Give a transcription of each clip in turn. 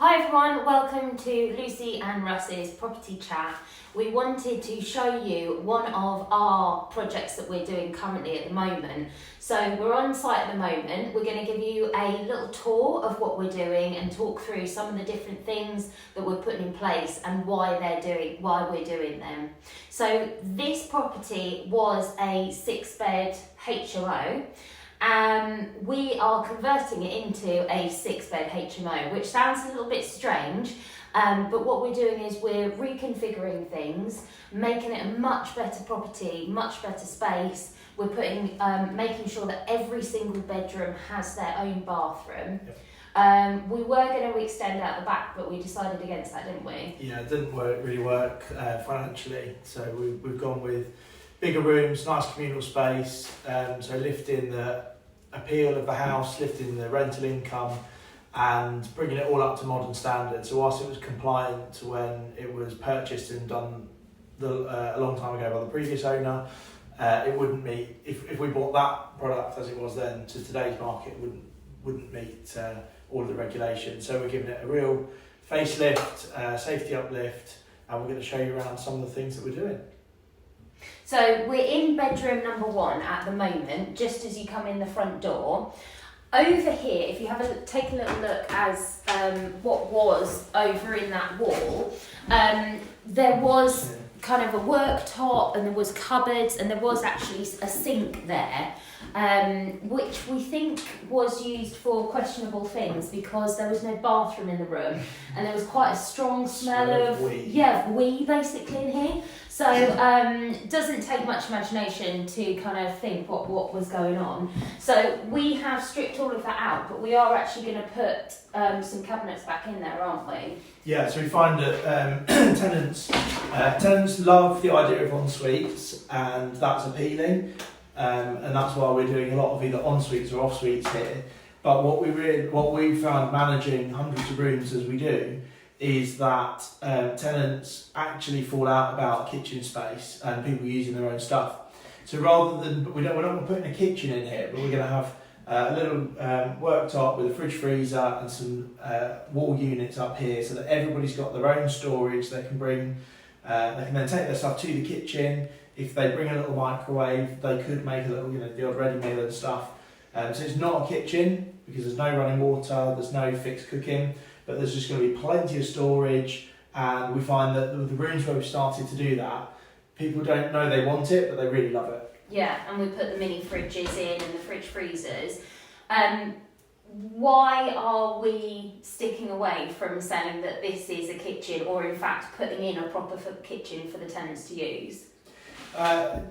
Hi everyone, welcome to Lucy and Russ's property chat. We wanted to show you one of our projects that we're doing currently at the moment. So we're on site at the moment. We're going to give you a little tour of what we're doing and talk through some of the different things that we're putting in place and why we're doing them. So this property was a 6-bed HMO. We are converting it into a 6-bed HMO, which sounds a little bit strange, but what we're doing is we're reconfiguring things, making it a much better property, much better space. We're making sure that every single bedroom has their own bathroom. Yep. We were going to extend out the back, but we decided against that, didn't we? Yeah, it didn't really work financially, so we've gone with bigger rooms, nice communal space, so lifting the appeal of the house, lifting the rental income and bringing it all up to modern standards. So whilst it was compliant to when it was purchased and done a long time ago by the previous owner, it wouldn't meet, if we bought that product as it was then to today's market, it wouldn't meet all of the regulations. So we're giving it a real facelift, safety uplift, and we're going to show you around some of the things that we're doing. So we're in bedroom number 1 at the moment, just as you come in the front door. Over here, if you take a little look as what was over in that wall, there was kind of a worktop and there was cupboards and there was actually a sink there, which we think was used for questionable things because there was no bathroom in the room and there was quite a strong smell of wee basically in here. So doesn't take much imagination to kind of think what was going on. So we have stripped all of that out, but we are actually going to put some cabinets back in there, aren't we? Yeah, so we find that tenants love the idea of en-suites, and that's appealing, and that's why we're doing a lot of either en-suites or off-suites here. But what we found managing hundreds of rooms as we do is that tenants actually fall out about kitchen space and people using their own stuff. So rather than, we're not putting a kitchen in here, but we're going to have a little worktop with a fridge freezer and some wall units up here so that everybody's got their own storage. They can then take their stuff to the kitchen. If they bring a little microwave, they could make a little, the odd ready meal and stuff. So it's not a kitchen because there's no running water, there's no fixed cooking, but there's just going to be plenty of storage. And we find that the rooms where we've started to do that, people don't know they want it, but they really love it. Yeah, and we put the mini fridges in and the fridge freezers. Why are we sticking away from saying that this is a kitchen, or in fact putting in a proper kitchen for the tenants to use?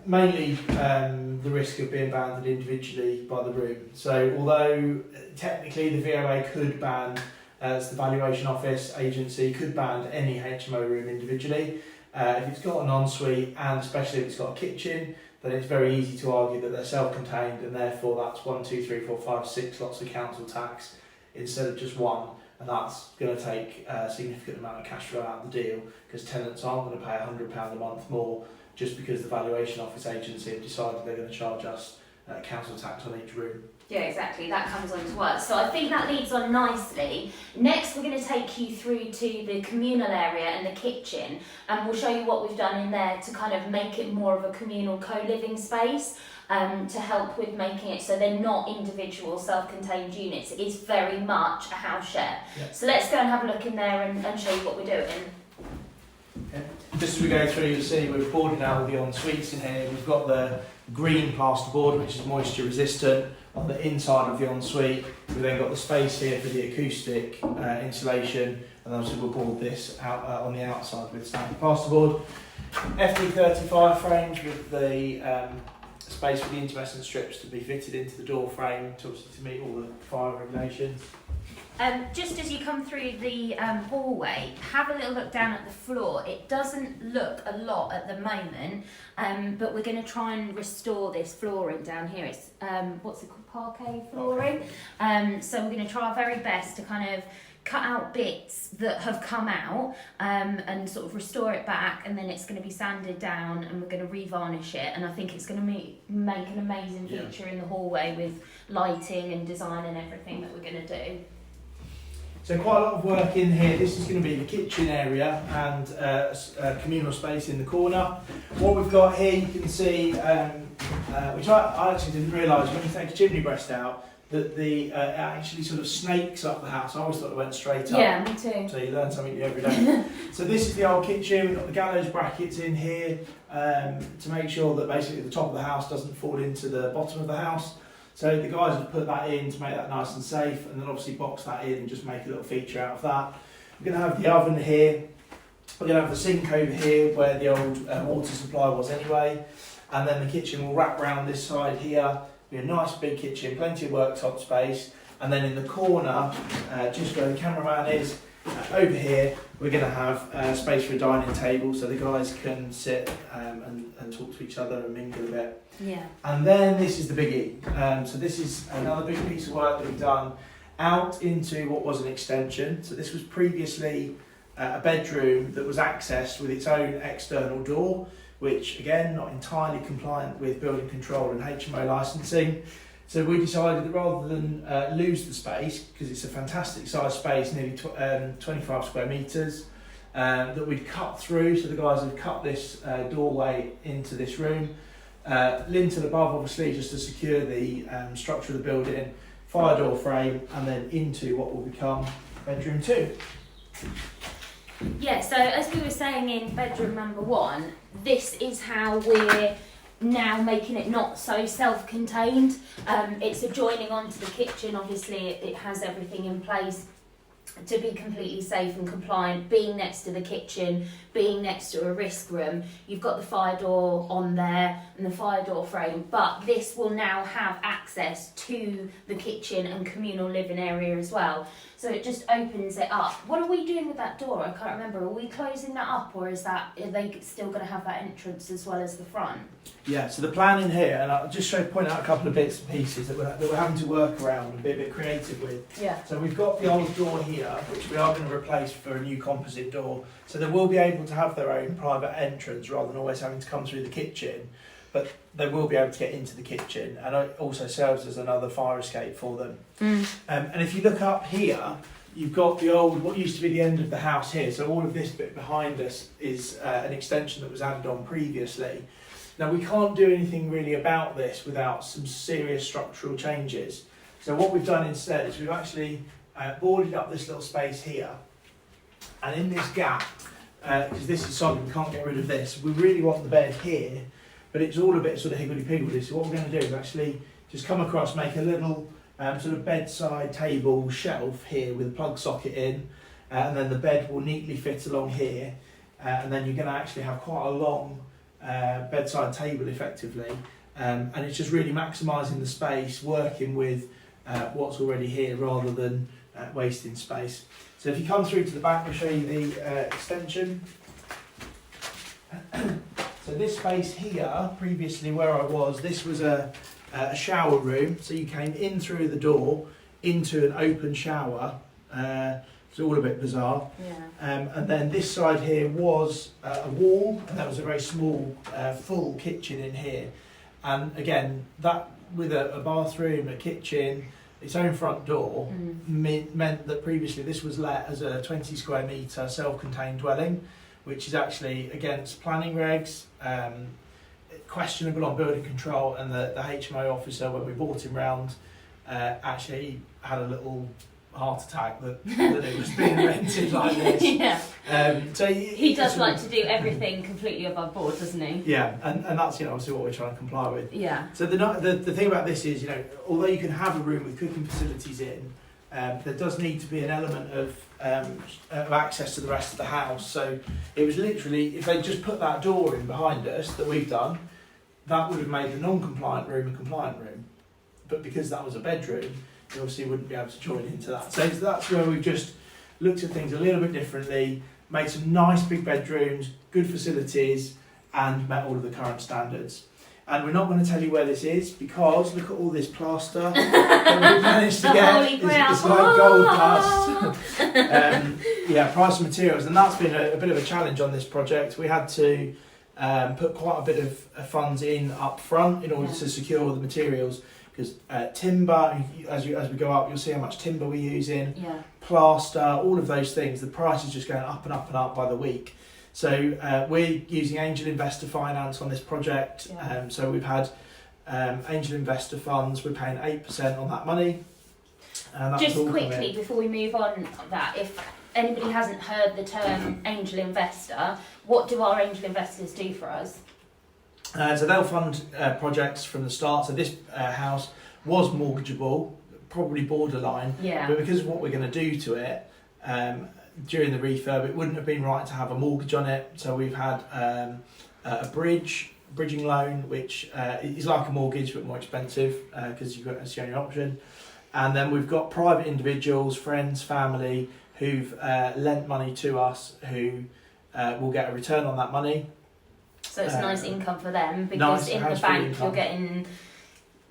Mainly the risk of being banded individually by the room. So although technically the VOA could ban, as the valuation office agency could ban any HMO room individually, if it's got an ensuite and especially if it's got a kitchen, then it's very easy to argue that they're self-contained and therefore that's 1, 2, 3, 4, 5, 6 lots of council tax instead of just one, and that's going to take a significant amount of cash flow out of the deal because tenants aren't going to pay £100 a month more just because the valuation office agency have decided they're going to charge us council tax on each room. Yeah, exactly. That comes on to us. So I think that leads on nicely. Next, we're going to take you through to the communal area and the kitchen, and we'll show you what we've done in there to kind of make it more of a communal co-living space, to help with making it so they're not individual self-contained units. It is very much a house share. Yep. So let's go and have a look in there and show you what we're doing. Okay. Just as we go through, you'll see we've boarded out all the en-suites in here. We've got the green plasterboard, which is moisture resistant, on the inside of the ensuite. We've then got the space here for the acoustic insulation, and obviously we'll board this out on the outside with standard plasterboard. FD35 frames with the space for the intermittent strips to be fitted into the door frame to meet all the fire regulations. Just as you come through the hallway, have a little look down at the floor. It doesn't look a lot at the moment, but we're going to try and restore this flooring down here. It's what's it called, parquet flooring. So we're going to try our very best to kind of cut out bits that have come out and sort of restore it back, and then it's going to be sanded down and we're going to revarnish it, and I think it's going to make an amazing feature in the hallway with lighting and design and everything that we're going to do. So quite a lot of work in here. This is going to be the kitchen area and a communal space in the corner. What we've got here, you can see, which I actually didn't realise when you take a chimney breast out, that it actually sort of snakes up the house. I always thought it went straight up. Yeah, me too. So you learn something new every day. So this is the old kitchen. We've got the gallows brackets in here to make sure that basically the top of the house doesn't fall into the bottom of the house. So the guys have put that in to make that nice and safe, and then obviously box that in and just make a little feature out of that. We're going to have the oven here. We're going to have the sink over here where the old water supply was anyway. And then the kitchen will wrap round this side here. Be a nice big kitchen, plenty of worktop space, and then in the corner, just where the cameraman is, over here, we're going to have space for a dining table so the guys can sit and talk to each other and mingle a bit. Yeah. And then this is the biggie. So this is another big piece of work that we've done out into what was an extension. So this was previously a bedroom that was accessed with its own external door, which again, not entirely compliant with building control and HMO licensing. So we decided that rather than lose the space, because it's a fantastic size space, nearly 25 square metres, that we'd cut through. So the guys have cut this doorway into this room, lintel above obviously just to secure the structure of the building, fire door frame, and then into what will become bedroom 2. Yeah, so as we were saying in bedroom number 1, this is how we're now making it not so self-contained. It's adjoining onto the kitchen. Obviously it has everything in place to be completely safe and compliant, being next to the kitchen, being next to a risk room. You've got the fire door on there and the fire door frame, but this will now have access to the kitchen and communal living area as well. So it just opens it up. What are we doing with that door? I can't remember. Are we closing that up, or are they still going to have that entrance as well as the front? Yeah, so the plan in here, and I'll just point out a couple of bits and pieces that we're having to work around and be a bit creative with. Yeah. So we've got the old door here, which we are going to replace for a new composite door. So they will be able to have their own private entrance rather than always having to come through the kitchen. But they will be able to get into the kitchen, and it also serves as another fire escape for them. And if you look up here, you've got the old, what used to be the end of the house here. So all of this bit behind us is an extension that was added on previously. Now we can't do anything really about this without some serious structural changes. So what we've done instead is we've actually boarded up this little space here, and in this gap, because this is solid, we can't get rid of this. We really want the bed here, but it's all a bit sort of higgledy-piggledy. So what we're going to do is actually just come across, make a little sort of bedside table shelf here with a plug socket in, and then the bed will neatly fit along here, and then you're going to actually have quite a long bedside table effectively, and it's just really maximising the space, working with what's already here rather than wasting space. So if you come through to the back, we'll show you the extension. So this space here, previously where I was, this was a shower room. So you came in through the door into an open shower. It's all a bit bizarre. Yeah. And then this side here was a wall, and that was a very small, full kitchen in here. And again, that with a bathroom, a kitchen, its own front door, meant that previously this was let as a 20 square metre self-contained dwelling, which is actually against planning regs, questionable on building control, and the HMO officer, when we brought him round, actually had a little heart attack that it was being rented like this. Yeah. So he does like to do everything completely above board, doesn't he? Yeah, and that's obviously what we're trying to comply with. Yeah. So the thing about this is, although you can have a room with cooking facilities in, there does need to be an element of access to the rest of the house. So it was literally, if they just put that door in behind us that we've done, that would have made the non-compliant room a compliant room. But because that was a bedroom, you obviously wouldn't be able to join into that. So that's where we've just looked at things a little bit differently, made some nice big bedrooms, good facilities, and met all of the current standards. And we're not going to tell you where this is, because look at all this plaster that we've managed to get. It's like gold dust. Price of materials, and that's been a bit of a challenge on this project. We had to put quite a bit of funds in up front in order to secure all the materials, because timber, as we go up, you'll see how much timber we're using, Yeah. plaster, all of those things. The price is just going up and up and up by the week. So we're using angel investor finance on this project. Yeah. So we've had angel investor funds. We're paying 8% on that money. And that's Just all quickly before we move on, that if anybody hasn't heard the term angel investor, what do our angel investors do for us? So they'll fund projects from the start. So this house was mortgageable, probably borderline, Yeah. but because of what we're going to do to it during the refurb, it wouldn't have been right to have a mortgage on it. So we've had a bridging loan, which is like a mortgage but more expensive because it's the only option. And then we've got private individuals, friends, family who've lent money to us who will get a return on that money. So it's nice income for them, because nice in the bank you're getting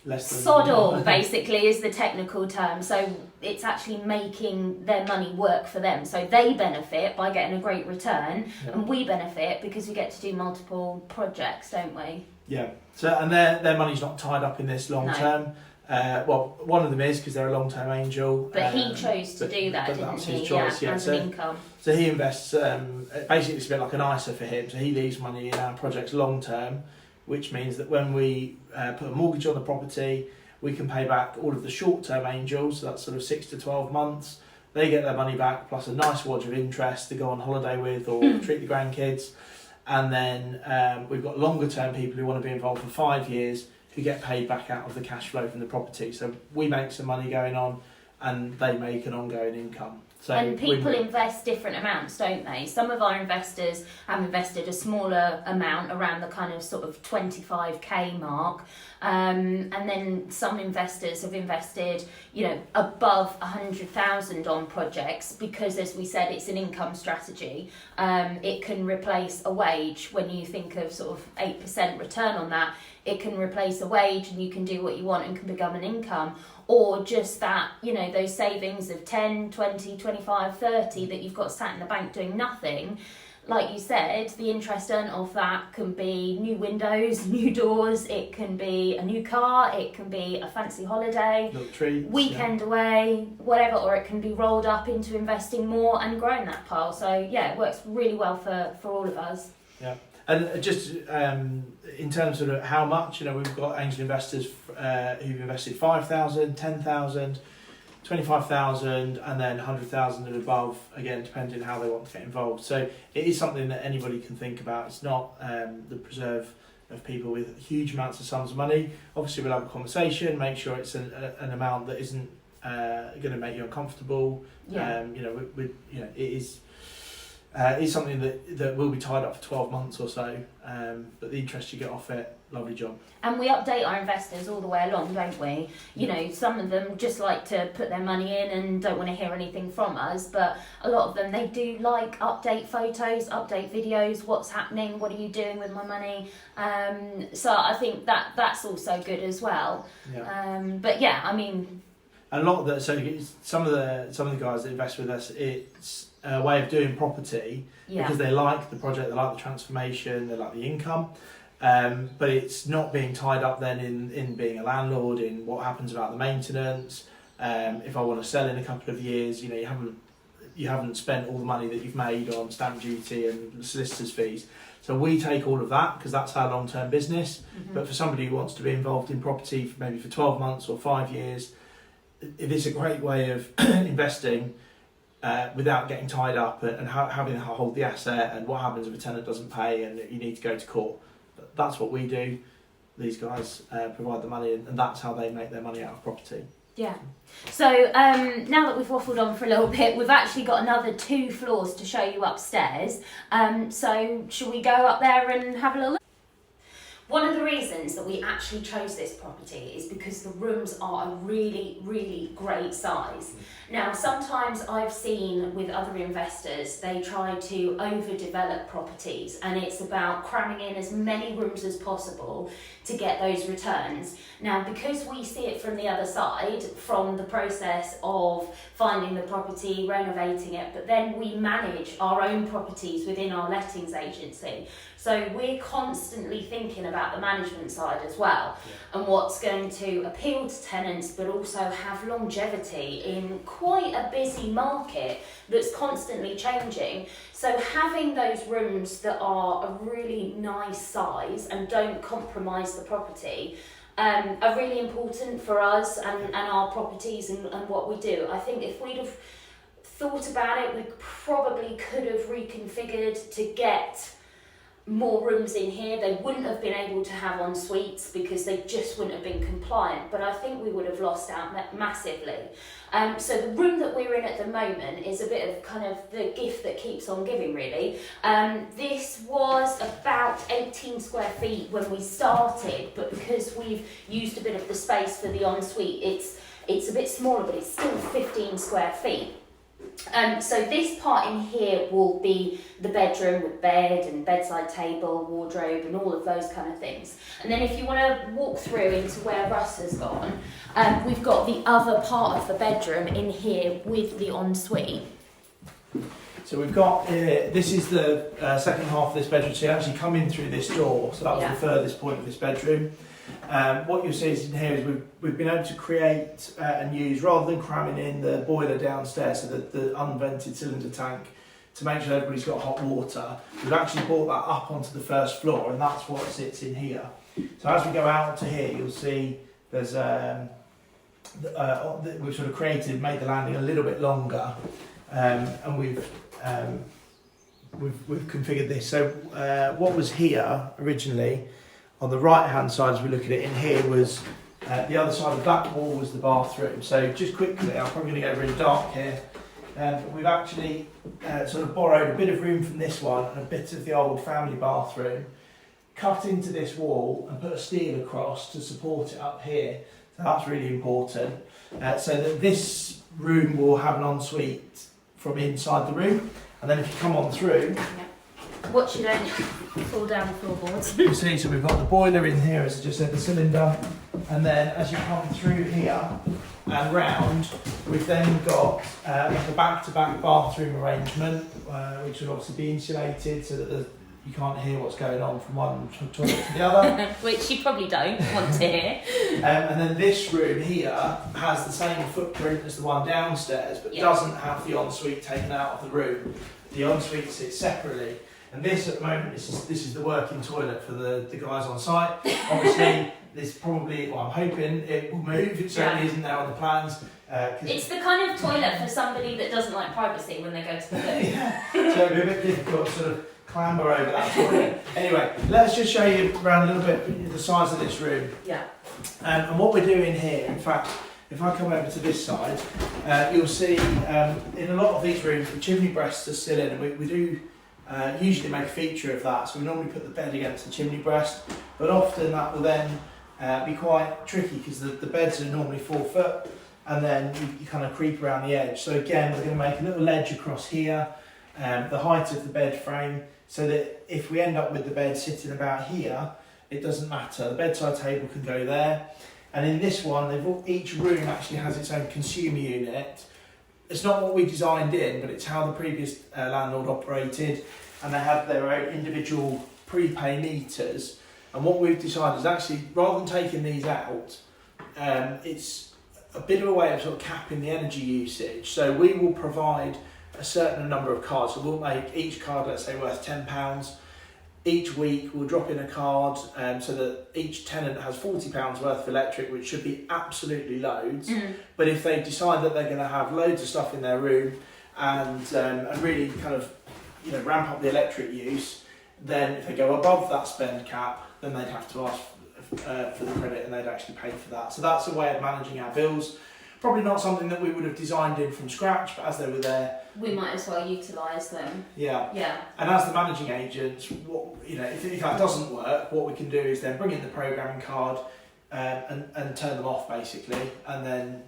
less than sod all, basically, is the technical term. So it's actually making their money work for them. So they benefit by getting a great return, and we benefit because we get to do multiple projects, don't we? Yeah. So and their money's not tied up in this long term. Well, one of them is because they're a long-term angel. But he chose to do that, didn't he? His choice, as so, an income. So he invests, basically it's a bit like an ISA for him. So he leaves money in our projects long-term, which means that when we put a mortgage on the property, we can pay back all of the short-term angels, so that's sort of 6 to 12 months. They get their money back plus a nice wad of interest to go on holiday with or treat the grandkids. And then we've got longer-term people who want to be involved for 5 years, who get paid back out of the cash flow from the property. So we make some money going on and they make an ongoing income. So and people invest different amounts, don't they? Some of our investors have invested a smaller amount, around the kind of sort of 25k mark. And then some investors have invested, above 100,000 on projects, because, as we said, it's an income strategy. It can replace a wage. When you think of sort of 8% return on that, it can replace a wage and you can do what you want and can become an income. Or just that, those savings of 10, 20, 25, 30 that you've got sat in the bank doing nothing. Like you said, the interest earned off that can be new windows, new doors, it can be a new car, it can be a fancy holiday, little treats, weekend away, whatever, or it can be rolled up into investing more and growing that pile. So yeah, it works really well for all of us. Yeah. And just in terms of how much, we've got angel investors who've invested 5,000, 10,000, 25,000, and then 100,000 and above, again, depending how they want to get involved. So it is something that anybody can think about. It's not the preserve of people with huge amounts of sums of money. Obviously, we'll have a conversation, make sure it's an amount that isn't going to make you uncomfortable. Yeah. It is something that will be tied up for 12 months or so, but the interest you get off it, lovely job. And we update our investors all the way along, don't we? Some of them just like to put their money in and don't want to hear anything from us, but a lot of them, they do like update photos, update videos, what's happening, what are you doing with my money? So I think that's also good as well. Yeah. But yeah, I mean... A lot of some of the guys that invest with us, it's a way of doing property because they like the project, they like the transformation, they like the income, but it's not being tied up then in being a landlord, in what happens about the maintenance. If I want to sell in a couple of years, you haven't spent all the money that you've made on stamp duty and solicitors' fees. So we take all of that because that's our long-term business. Mm-hmm. But for somebody who wants to be involved in property maybe for 12 months or 5 years, it is a great way of investing without getting tied up and having to hold the asset, and what happens if a tenant doesn't pay and you need to go to court. That's what we do. These guys provide the money, and that's how they make their money out of property. Yeah. So now that we've waffled on for a little bit, we've actually got another 2 floors to show you upstairs. So should we go up there and have a little look? One of the reasons that we actually chose this property is because the rooms are a really, really great size. Now, sometimes I've seen with other investors, they try to overdevelop properties, and it's about cramming in as many rooms as possible to get those returns. Now, because we see it from the other side, from the process of finding the property, renovating it, but then we manage our own properties within our lettings agency. So we're constantly thinking about about the management side as well, and what's going to appeal to tenants but also have longevity in quite a busy market that's constantly changing. So having those rooms that are a really nice size and don't compromise the property are really important for us and our properties and what we do. I think if we'd have thought about it, we probably could have reconfigured to get more rooms in here. They wouldn't have been able to have en suites because they just wouldn't have been compliant, but I think we would have lost out massively. So the room that we're in at the moment is a bit of kind of the gift that keeps on giving, really. This was about 18 square feet when we started, but because we've used a bit of the space for the ensuite, it's a bit smaller, but it's still 15 square feet. So this part in here will be the bedroom with bed and bedside table, wardrobe and all of those kind of things. And then if you want to walk through into where Russ has gone, we've got the other part of the bedroom in here with the ensuite. So we've got, this is the second half of this bedroom, so you actually come in through this door, so that was the furthest point of this bedroom. What you'll see is in here is we've been able to create and use, rather than cramming in the boiler downstairs, so that the unvented cylinder tank, to make sure everybody's got hot water, we've actually brought that up onto the first floor, and that's what sits in here. So as we go out to here, you'll see there's we've sort of created, made the landing a little bit longer, and we've configured this. So what was here originally, on the right hand side as we look at it in here, was the other side of that wall was the bathroom. So just quickly, I'm probably going to go really dark here, but we've actually sort of borrowed a bit of room from this one and a bit of the old family bathroom, cut into this wall and put a steel across to support it up here. So that's really important. So that this room will have an ensuite from inside the room, and then if you come on through, watch you don't fall down the floorboards. You see, so we've got the boiler in here, as I just said, the cylinder, and then as you come through here and round, we've then got the back-to-back bathroom arrangement, which will obviously be insulated so that you can't hear what's going on from one toilet to the other. Which you probably don't want to hear. And then this room here has the same footprint as the one downstairs, but doesn't have the ensuite taken out of the room. The ensuite sits separately. And this at the moment, this is the working toilet for the guys on site. Obviously, this probably, well, I'm hoping it will move. It certainly isn't now on the plans. It's the kind of toilet for somebody that doesn't like privacy when they go to the loo. Yeah, so it'll be a bit difficult to sort of clamber over that toilet. Anyway, let's just show you around a little bit the size of this room. Yeah. And what we're doing here, in fact, if I come over to this side, you'll see in a lot of these rooms, the chimney breasts are still in, and we do usually make a feature of that. So we normally put the bed against the chimney breast, but often that will then be quite tricky because the beds are normally 4 foot, and then you kind of creep around the edge. So again, we're going to make a little ledge across here, the height of the bed frame, so that if we end up with the bed sitting about here, it doesn't matter. The bedside table can go there. And in this one, each room actually has its own consumer unit. It's not what we designed in, but it's how the previous landlord operated, and they had their own individual prepay meters. And what we've decided is actually, rather than taking these out, it's a bit of a way of sort of capping the energy usage. So we will provide a certain number of cards. So we'll make each card, let's say, worth £10. Each week we'll drop in a card so that each tenant has £40 worth of electric, which should be absolutely loads. But if they decide that they're going to have loads of stuff in their room and really kind of ramp up the electric use, then if they go above that spend cap, then they'd have to ask for the credit and they'd actually pay for that. So that's a way of managing our bills. Probably not something that we would have designed in from scratch, but as they were there, we might as well utilise them. Yeah. Yeah. And as the managing agents, if that doesn't work, what we can do is then bring in the programming card and turn them off basically, and then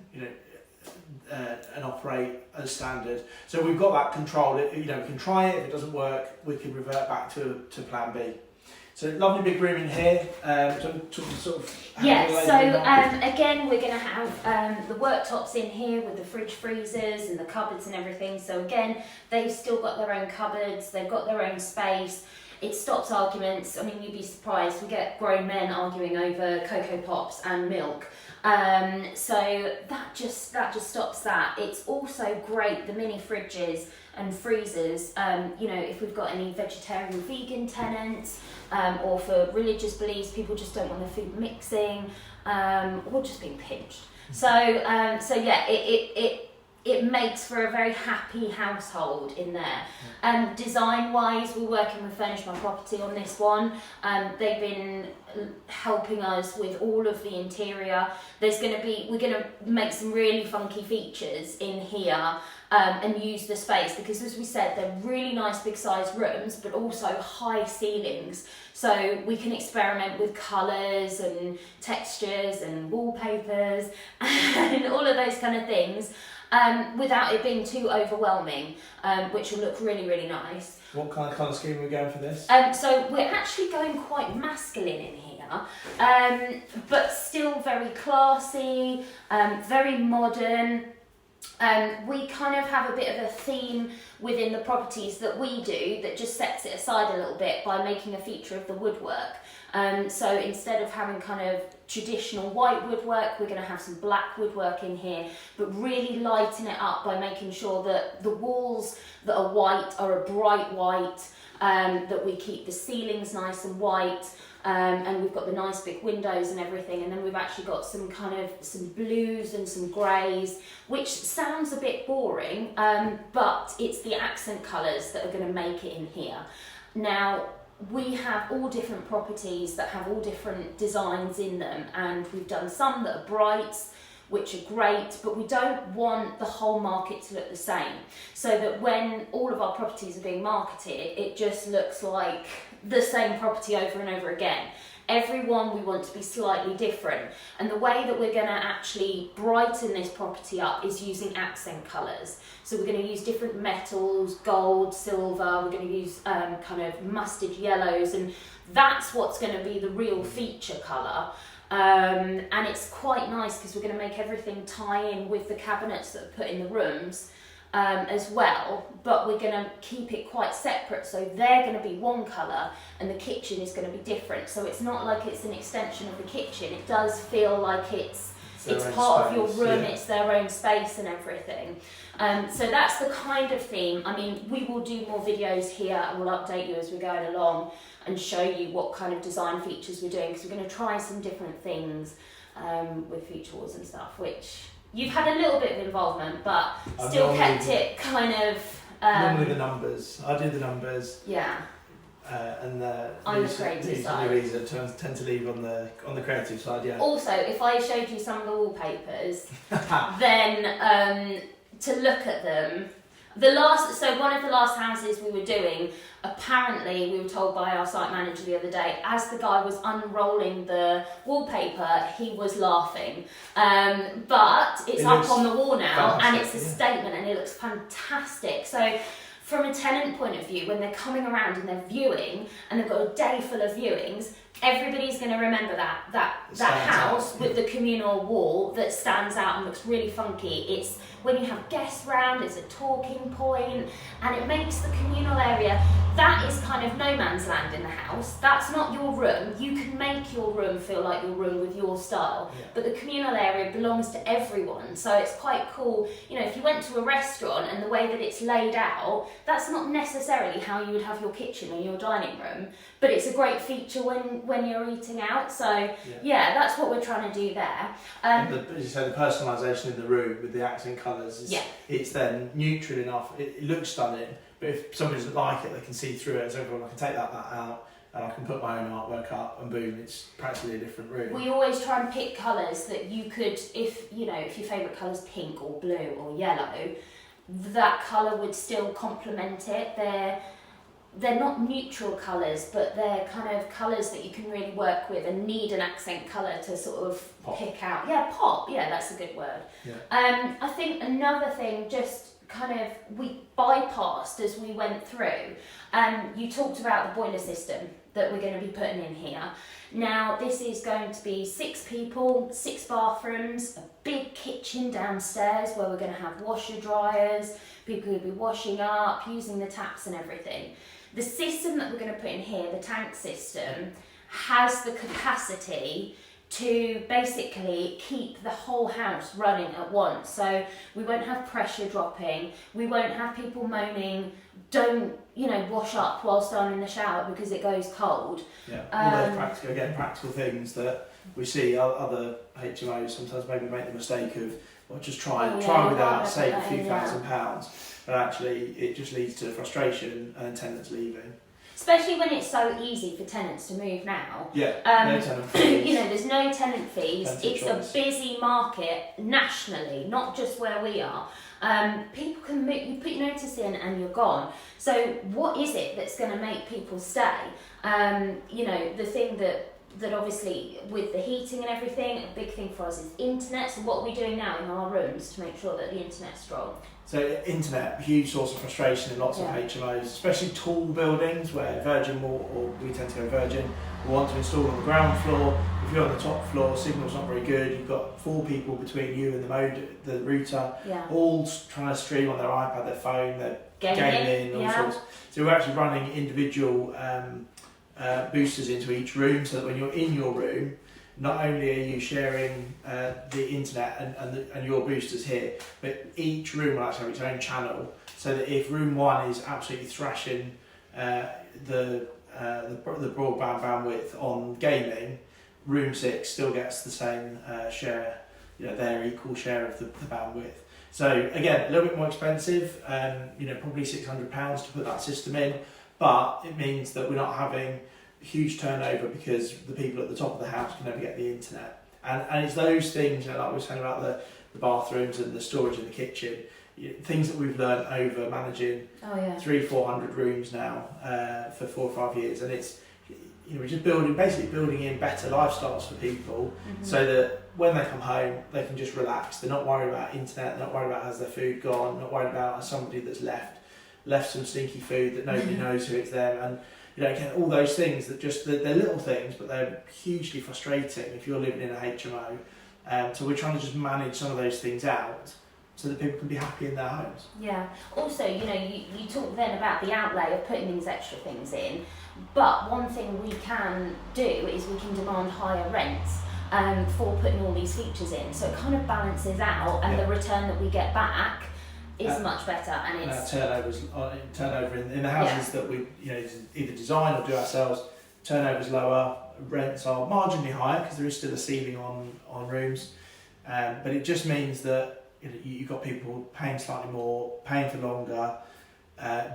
and operate as standard. So we've got that control. We can try it. If it doesn't work, we can revert back to plan B. So lovely big room in here. Again, we're going to have the worktops in here with the fridge freezers and the cupboards and everything. So again, they've still got their own cupboards, they've got their own space. it stops arguments. I mean, you'd be surprised, we get grown men arguing over Cocoa Pops and milk. So that just stops that. It's also great, the mini fridges and freezers, you know, if we've got any vegetarian or vegan tenants, or for religious beliefs, people just don't want their food mixing, or just being pinched. So yeah, it makes for a very happy household in there. Design wise, we're working with Furnish My Property on this one. They've been helping us with all of the interior. We're gonna make some really funky features in here, and use the space, because as we said, they're really nice big sized rooms, but also high ceilings. So we can experiment with colours and textures and wallpapers and all of those kind of things, without it being too overwhelming, which will look really, really nice. What kind of colour scheme are we going for this? So we're actually going quite masculine in here, but still very classy, very modern. We kind of have a bit of a theme within the properties that we do that just sets it aside a little bit by making a feature of the woodwork. So instead of having kind of traditional white woodwork, we're going to have some black woodwork in here, but really lighten it up by making sure that the walls that are white are a bright white, that we keep the ceilings nice and white, and we've got the nice big windows and everything, and then we've actually got some blues and some greys, which sounds a bit boring, but it's the accent colours that are going to make it in here. Now, we have all different properties that have all different designs in them, and we've done some that are brights, which are great, but we don't want the whole market to look the same, so that when all of our properties are being marketed, it just looks like the same property over and over again. Every one we want to be slightly different, and the way that we're going to actually brighten this property up is using accent colours. So we're going to use different metals, gold, silver, we're going to use kind of mustard yellows, and that's what's going to be the real feature colour. And it's quite nice because we're going to make everything tie in with the cabinets that are put in the rooms, as well, but we're going to keep it quite separate, so they're going to be one colour and the kitchen is going to be different, so it's not like it's an extension of the kitchen. It does feel like it's part of your room, yeah. It's their own space and everything. So that's the kind of theme. I mean, we will do more videos here and we'll update you as we're going along and show you what kind of design features we're doing, because we're going to try some different things with feature walls and stuff, which you've had a little bit of involvement, but still kept it kind of... normally the numbers. I do the numbers. Yeah. And I'm the creative side. I tend to leave on the creative side, yeah. Also, if I showed you some of the wallpapers, then to look at them, one of the last houses we were doing, apparently we were told by our site manager the other day, as the guy was unrolling the wallpaper, he was laughing. But it's up on the wall now, and it's a statement, and it looks fantastic. So from a tenant point of view, when they're coming around and they're viewing, and they've got a day full of viewings, everybody's going to remember that house with the communal wall that stands out and looks really funky. It's when you have guests round, it's a talking point, and it makes the communal area, that is kind of no man's land in the house. That's not your room. You can make your room feel like your room with your style, but the communal area belongs to everyone, so it's quite cool. You know, if you went to a restaurant and the way that it's laid out, that's not necessarily how you would have your kitchen or your dining room, but it's a great feature when you're eating out. So yeah, that's what we're trying to do there. As you say, the personalisation in the room with the accent colours, it's then neutral enough. It looks stunning, but if somebody doesn't like it, they can see through it. So everyone, I can take that out, and I can put my own artwork up, and boom, it's practically a different room. We always try and pick colours that you could, if your favourite colour's pink or blue or yellow, that colour would still complement it. They're not neutral colours, but they're kind of colours that you can really work with and need an accent colour to sort of pick out. Yeah, pop. Yeah, that's a good word. Yeah. I think another thing, just kind of we bypassed as we went through. You talked about the boiler system that we're going to be putting in here. Now this is going to be 6 people, 6 bathrooms, a big kitchen downstairs where we're going to have washer dryers, people will be washing up, using the taps and everything. The system that we're going to put in here, the tank system, has the capacity to basically keep the whole house running at once. So we won't have pressure dropping, we won't have people moaning, don't, wash up whilst I'm in the shower because it goes cold. Yeah, all those practical things that we see other HMOs sometimes maybe make the mistake of, well, just try without, save a few £1,000s, but actually it just leads to frustration and tenants leaving. Especially when it's so easy for tenants to move now. Yeah, no tenant fees. There's no tenant fees. It's choice. a busy market nationally, not just where we are. People can move, you put your notice in and you're gone. So what is it that's going to make people stay? The thing that obviously with the heating and everything, a big thing for us is internet. So what are we doing now in our rooms to make sure that the internet's strong? So internet, huge source of frustration in lots of HMOs, especially tall buildings where Virgin or we tend to go Virgin, will want to install on the ground floor. If you're on the top floor, signal's not very good, you've got 4 people between you and the router, all trying to stream on their iPad, their phone, their gaming, all sorts. So we're actually running individual boosters into each room, so that when you're in your room, not only are you sharing the internet and your boosters here, but each room will actually have its own channel, so that if room 1 is absolutely thrashing the broadband bandwidth on gaming, room 6 still gets the same share, their equal share of the bandwidth. So again, a little bit more expensive, probably £600 to put that system in, but it means that we're not having huge turnover because the people at the top of the house can never get the internet. And it's those things, like we were saying about the bathrooms and the storage in the kitchen, things that we've learned over managing 300-400 rooms now for 4 or 5 years, and it's we're just building in better lifestyles for people, so that when they come home they can just relax. They're not worried about internet, they're not worried about has their food gone, not worried about somebody that's left some stinky food that nobody knows who it's them, and again, all those things that they're little things, but they're hugely frustrating if you're living in a HMO. So we're trying to just manage some of those things out so that people can be happy in their homes. Yeah. Also, you talk then about the outlay of putting these extra things in, but one thing we can do is we can demand higher rents for putting all these features in. So it kind of balances out, and the return that we get back is much better, and it's turnover in the houses that we either design or do ourselves. Turnover's lower, rents are marginally higher because there is still a ceiling on rooms, but it just means that you've got people paying slightly more, paying for longer.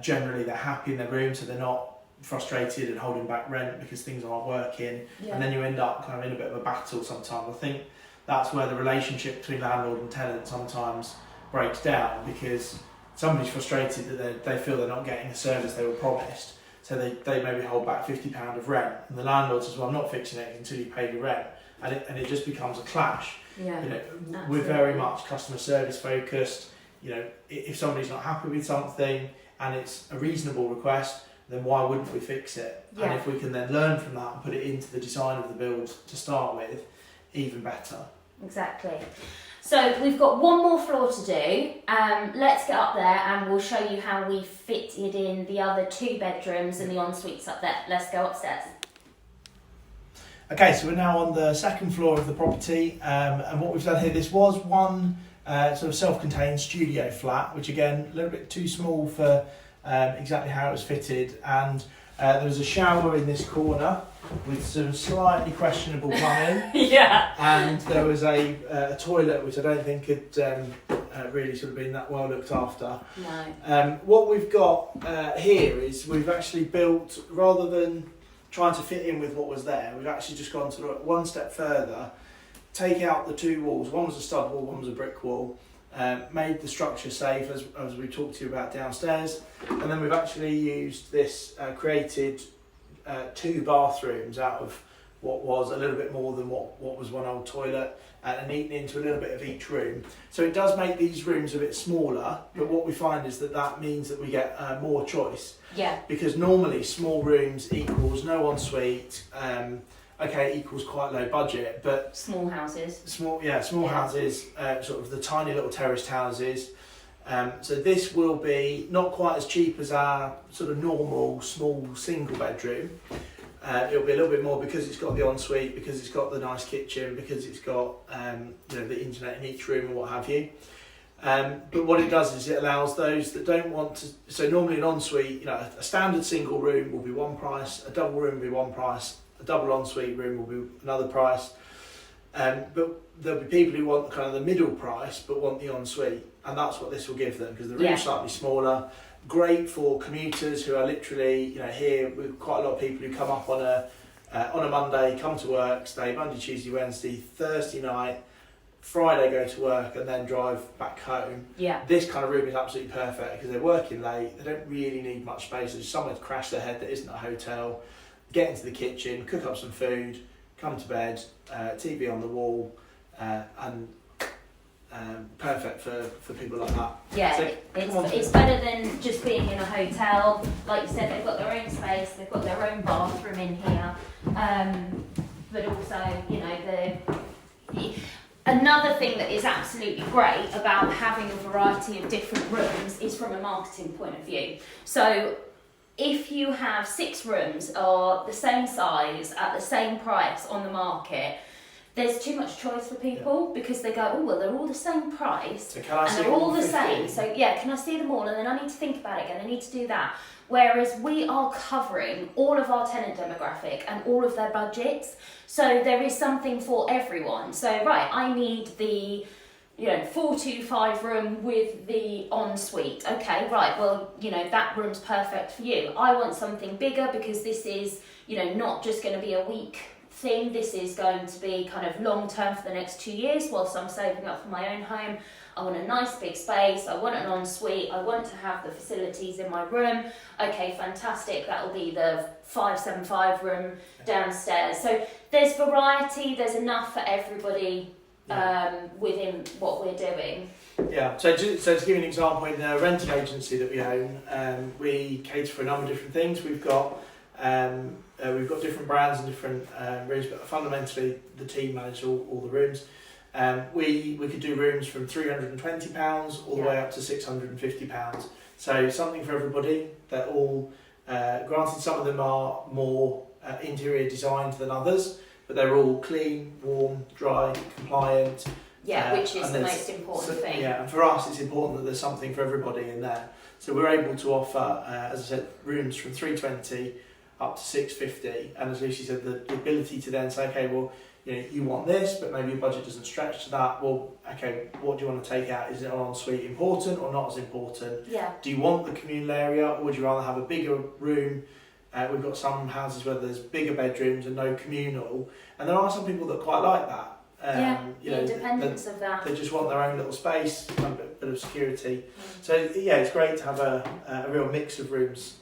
Generally, they're happy in their room, so they're not frustrated and holding back rent because things aren't working, and then you end up kind of in a bit of a battle sometimes. I think that's where the relationship between landlord and tenant sometimes breaks down, because somebody's frustrated that they feel they're not getting the service they were promised, so they maybe hold back £50 of rent, and the landlord says, well, I'm not fixing it until you pay your rent, and it just becomes a clash. We're very much customer service focused. If somebody's not happy with something and it's a reasonable request, then why wouldn't we fix it? And if we can then learn from that and put it into the design of the build to start with, even better. Exactly. So we've got one more floor to do. Let's get up there and we'll show you how we fitted in the other 2 bedrooms and the en-suites up there. Let's go upstairs. Okay, so we're now on the 2nd floor of the property, and what we've done here, this was one sort of self-contained studio flat, which again, a little bit too small for exactly how it was fitted, and there was a shower in this corner with some slightly questionable plumbing. And there was a toilet which I don't think had really sort of been that well looked after. No. What we've got here is we've actually built, rather than trying to fit in with what was there, we've actually just gone to one step further, take out the 2 walls. One was a stud wall, one was a brick wall. Made the structure safe, as we talked to you about downstairs, and then we've actually used this created 2 bathrooms out of what was a little bit more than what was one old toilet, and eaten into a little bit of each room. So it does make these rooms a bit smaller, but what we find is that means that we get more choice. Yeah. Because normally small rooms equals no ensuite, okay, equals quite low budget, but small houses. Small houses, sort of the tiny little terraced houses. So this will be not quite as cheap as our sort of normal small single bedroom. It'll be a little bit more because it's got the ensuite, because it's got the nice kitchen, because it's got the internet in each room and what have you. But what it does is it allows those that don't want to. So normally an ensuite, a standard single room will be one price, a double room will be one price, a double ensuite room will be another price. But there'll be people who want kind of the middle price but want the ensuite, and that's what this will give them, because the room's slightly smaller. Great for commuters who are literally, here with quite a lot of people who come up on a Monday, come to work, stay Monday, Tuesday, Wednesday, Thursday night, Friday go to work and then drive back home. Yeah. This kind of room is absolutely perfect because they're working late, they don't really need much space, there's somewhere to crash their head that isn't a hotel, get into the kitchen, cook up some food, come to bed, TV on the wall, and perfect for people like that. Yeah, so, it's better than just being in a hotel. Like you said, they've got their own space, they've got their own bathroom in here, but also, another thing that is absolutely great about having a variety of different rooms is from a marketing point of view. So if you have 6 rooms or the same size at the same price on the market, there's too much choice for people because they go, oh, well, they're all the same price and they're all the same. So, can I see them all? And then I need to think about it again. I need to do that. Whereas we are covering all of our tenant demographic and all of their budgets. So there is something for everyone. So, right, I need the 425 room with the ensuite. Okay, right, well, that room's perfect for you. I want something bigger because this is, not just going to be a week thing. This is going to be kind of long term for the next 2 years whilst I'm saving up for my own home. I want a nice big space. I want an ensuite. I want to have the facilities in my room. Okay, fantastic. That'll be the 575 room downstairs. So there's variety. There's enough for everybody within what we're doing. Yeah, so to give you an example, in the renting agency that we own, we cater for a number of different things. We've got different brands and different rooms, but fundamentally the team manages all the rooms. We could do rooms from £320 all the way up to £650. So something for everybody. They're all, granted some of them are more interior designed than others, but they're all clean, warm, dry, compliant. Yeah, which is the most important thing. Yeah, and for us it's important that there's something for everybody in there. So we're able to offer, as I said, rooms from £320 up to £650, and as Lucy said, the ability to then say, okay, well, you want this, but maybe your budget doesn't stretch to that. Well, okay, what do you want to take out? Is it an ensuite important or not as important? Yeah. Do you want the communal area, or would you rather have a bigger room? We've got some houses where there's bigger bedrooms and no communal, and there are some people that quite like that. The independence of that. They just want their own little space, a bit of security. So it's great to have a real mix of rooms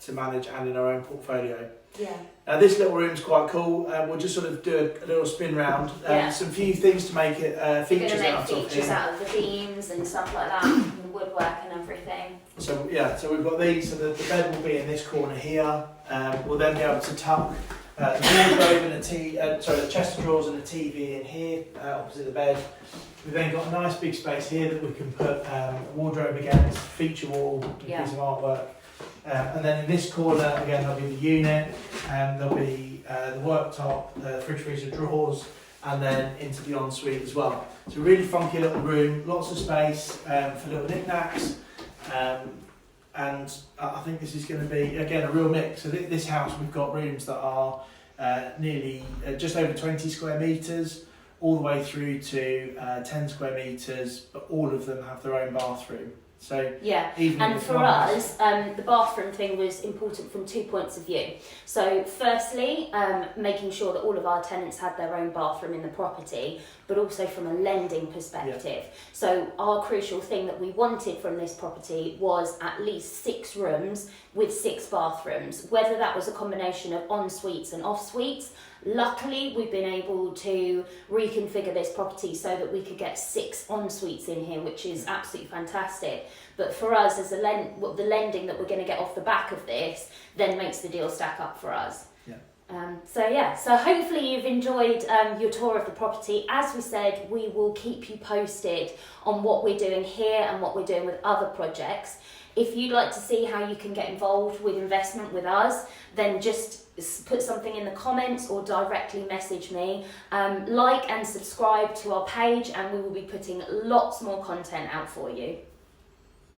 to manage and in our own portfolio. Yeah. This little room's quite cool. We'll just sort of do a little spin round. Some few things to make it features out of. Features out of the beams and stuff like that, and the woodwork and everything. So we've got these. So the bed will be in this corner here. We'll then be able to tuck the wardrobe and the chest of drawers and the TV in here opposite the bed. We've then got a nice big space here that we can put a wardrobe against, feature wall, a piece of artwork. And then in this corner, again, there'll be the unit, there'll be the worktop, the fridge freezer drawers, and then into the ensuite as well. So a really funky little room, lots of space for little knickknacks. And I think this is going to be, again, a real mix. So this house, we've got rooms that are nearly just over 20 square metres, all the way through to 10 square metres, but all of them have their own bathroom. So and for us, the bathroom thing was important from 2 points of view. So firstly, making sure that all of our tenants had their own bathroom in the property, but also from a lending perspective. So our crucial thing that we wanted from this property was at least 6 rooms with 6 bathrooms, whether that was a combination of en-suites and off-suites. Luckily, we've been able to reconfigure this property so that we could get 6 en-suites in here, which is absolutely fantastic. But for us, as the lending that we're going to get off the back of this then makes the deal stack up for us. So hopefully you've enjoyed your tour of the property. As we said, we will keep you posted on what we're doing here and what we're doing with other projects. If you'd like to see how you can get involved with investment with us, then just put something in the comments or directly message me. Like and subscribe to our page, and we will be putting lots more content out for you.